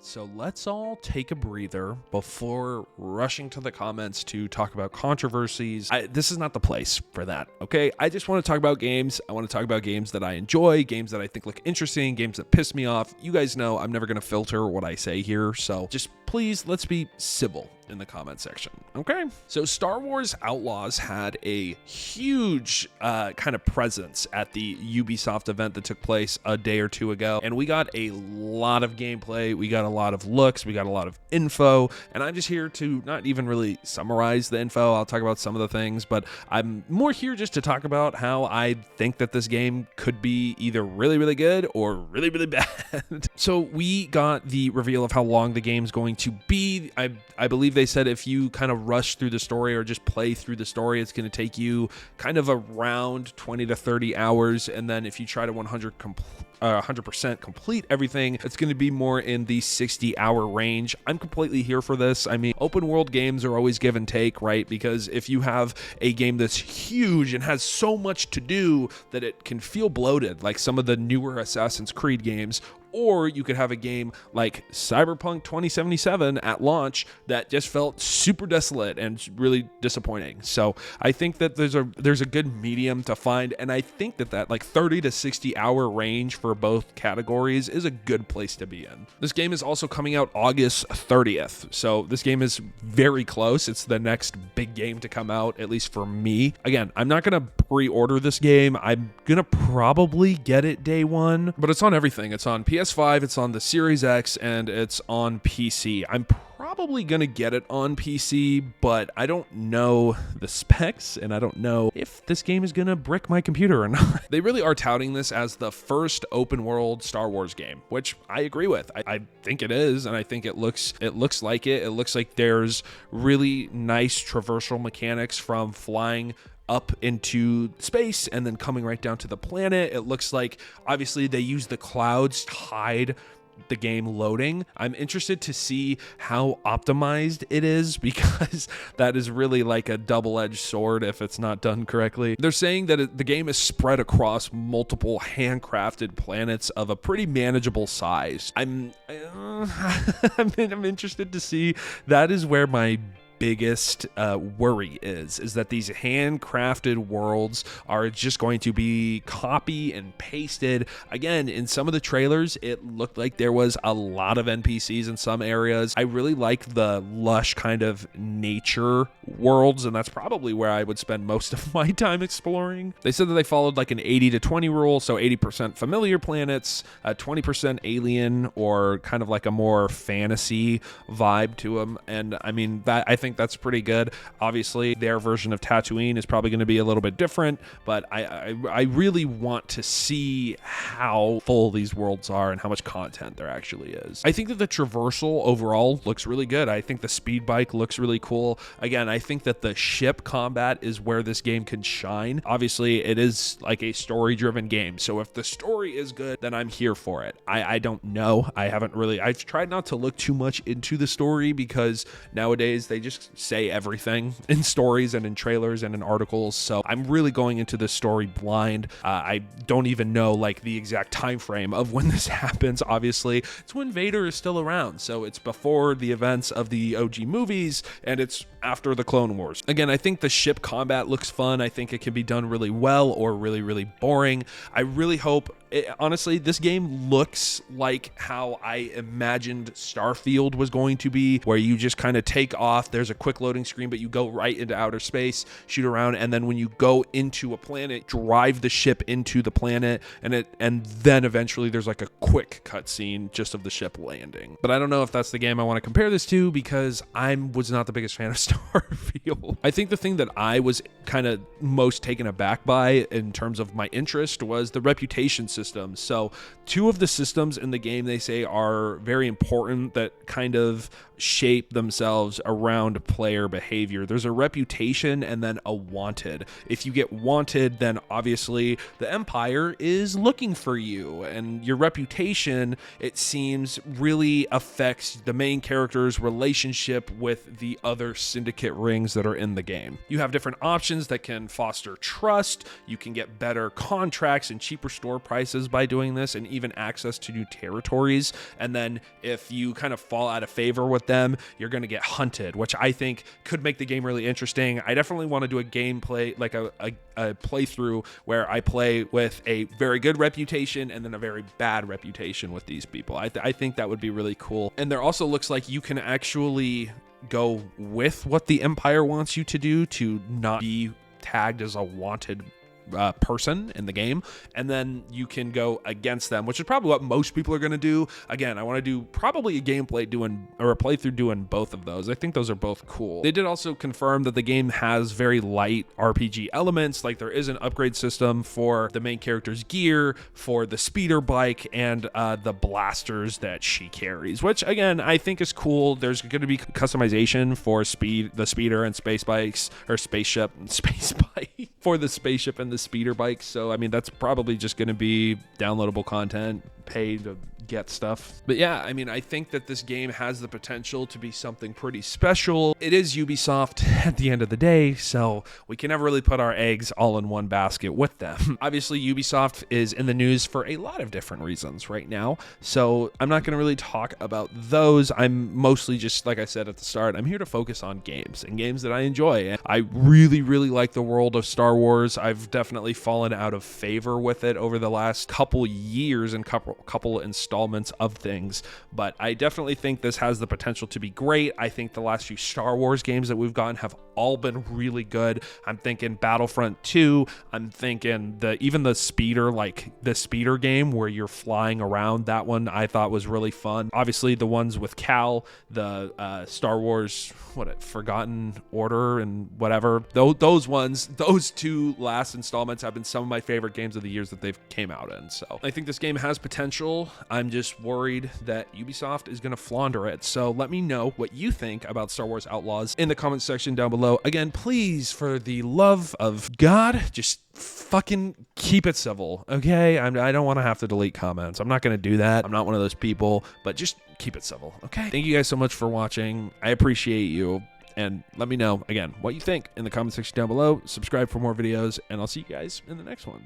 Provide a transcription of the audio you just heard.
So let's all take a breather before rushing to the comments to talk about controversies. This is not the place for that, okay? I just want to talk about games. I want to talk about games that I enjoy, games that I think look interesting, games that piss me off. You guys know I'm never going to filter what I say here, so just please, let's be civil in the comment section, okay? So Star Wars Outlaws had a huge kind of presence at the Ubisoft event that took place a day or two ago, and we got a lot of gameplay, we got a lot of looks, we got a lot of info, and I'm just here to not even really summarize the info. I'll talk about some of the things, but I'm more here just to talk about how I think that this game could be either really, really good or really, really bad. So we got the reveal of how long the game's going to be. I believe they said if you kind of rush through the story or just play through the story, it's going to take you kind of around 20 to 30 hours. And then if you try to 100% complete everything, it's going to be more in the 60-hour range. I'm completely here for this. I mean, open world games are always give and take, right? Because if you have a game that's huge and has so much to do that it can feel bloated, like some of the newer Assassin's Creed games, or you could have a game like Cyberpunk 2077 at launch that just felt super desolate and really disappointing. So I think that there's a good medium to find, and I think that like 30 to 60 hour range for both categories is a good place to be in. This game is also coming out August 30th, so this game is very close. It's the next big game to come out, at least for me. Again, I'm not gonna pre-order this game. I'm gonna probably get it day one, but it's on everything. It's on PS5, it's on the Series X, and it's on PC. I'm probably gonna get it on PC, but I don't know the specs, and I don't know if this game is gonna brick my computer or not. They really are touting this as the first open world Star Wars game, which I agree with. I think it is, and I think it looks like it. It looks like there's really nice traversal mechanics from flying up into space and then coming right down to the planet. It looks like obviously they use the clouds to hide the game loading. I'm interested to see how optimized it is, because that is really like a double-edged sword if it's not done correctly. They're saying that the game is spread across multiple handcrafted planets of a pretty manageable size. I'm interested to see. That is where my biggest worry is that these handcrafted worlds are just going to be copy and pasted. Again, in some of the trailers, it looked like there was a lot of NPCs in some areas. I really like the lush kind of nature worlds, and that's probably where I would spend most of my time exploring. They said that they followed like an 80 to 20 rule, so 80% familiar planets, 20% alien, or kind of like a more fantasy vibe to them. And I mean, that I think that's pretty good. Obviously, their version of Tatooine is probably going to be a little bit different, but I really want to see how full these worlds are and how much content there actually is. I think that the traversal overall looks really good. I think the speed bike looks really cool. Again, I think that the ship combat is where this game can shine. Obviously, it is like a story-driven game, so if the story is good, then I'm here for it. I don't know. I've tried not to look too much into the story, because nowadays they just say everything in stories and in trailers and in articles, so I'm really going into this story blind. I don't even know like the exact time frame of when this happens. Obviously, it's when Vader is still around, so it's before the events of the OG movies, and it's after the Clone Wars. Again, I think the ship combat looks fun. I think it can be done really well or really, really boring. I really hope honestly, this game looks like how I imagined Starfield was going to be, where you just kind of take off, there's a quick loading screen, but you go right into outer space, shoot around, and then when you go into a planet, drive the ship into the planet, and then eventually there's like a quick cutscene just of the ship landing. But I don't know if that's the game I want to compare this to, because I was not the biggest fan of Starfield. I think the thing that I was kind of most taken aback by in terms of my interest was the reputation system. So two of the systems in the game they say are very important that kind of shape themselves around player behavior. There's a reputation and then a wanted. If you get wanted, then obviously the Empire is looking for you, and your reputation, it seems, really affects the main character's relationship with the other syndicate rings that are in the game. You have different options that can foster trust. You can get better contracts and cheaper store prices by doing this, and even access to new territories. And then if you kind of fall out of favor with them, you're going to get hunted, which I think could make the game really interesting. I definitely want to do a gameplay, like a playthrough where I play with a very good reputation and then a very bad reputation with these people. I think that would be really cool. And there also looks like you can actually go with what the Empire wants you to do to not be tagged as a wanted person in the game, and then you can go against them, which is probably what most people are going to do. Again, I want to do probably a gameplay doing, or a playthrough doing both of those. I think those are both cool. They did also confirm that the game has very light RPG elements, like there is an upgrade system for the main character's gear, for the speeder bike, and the blasters that she carries, which again, I think is cool. There's going to be customization for the speeder and space bikes, or spaceship and space bike for the spaceship and the speeder bikes. So I mean, that's probably just going to be downloadable content, pay to get stuff. But yeah, I mean, I think that this game has the potential to be something pretty special. It is Ubisoft at the end of the day, so we can never really put our eggs all in one basket with them. Obviously, Ubisoft is in the news for a lot of different reasons right now, so I'm not going to really talk about those. I'm mostly just, like I said at the start, I'm here to focus on games and games that I enjoy. And I really, really like the world of Star Wars. I've definitely fallen out of favor with it over the last couple years and couple installments of things, but I definitely think this has the potential to be great. I think the last few Star Wars games that we've gotten have all been really good. I'm thinking Battlefront 2. I'm thinking even the speeder, like the speeder game where you're flying around, that one I thought was really fun. Obviously the ones with Cal, the Star Wars, Forgotten Order and whatever, those two last installments have been some of my favorite games of the years that they've came out in. So I think this game has potential. I'm just worried that Ubisoft is going to flounder it. So let me know what you think about Star Wars Outlaws in the comment section down below. Again, please, for the love of God, just fucking keep it civil, okay? I don't want to have to delete comments. I'm not going to do that. I'm not one of those people, but just keep it civil, okay? Thank you guys so much for watching. I appreciate you. And let me know, again, what you think in the comment section down below. Subscribe for more videos, and I'll see you guys in the next one.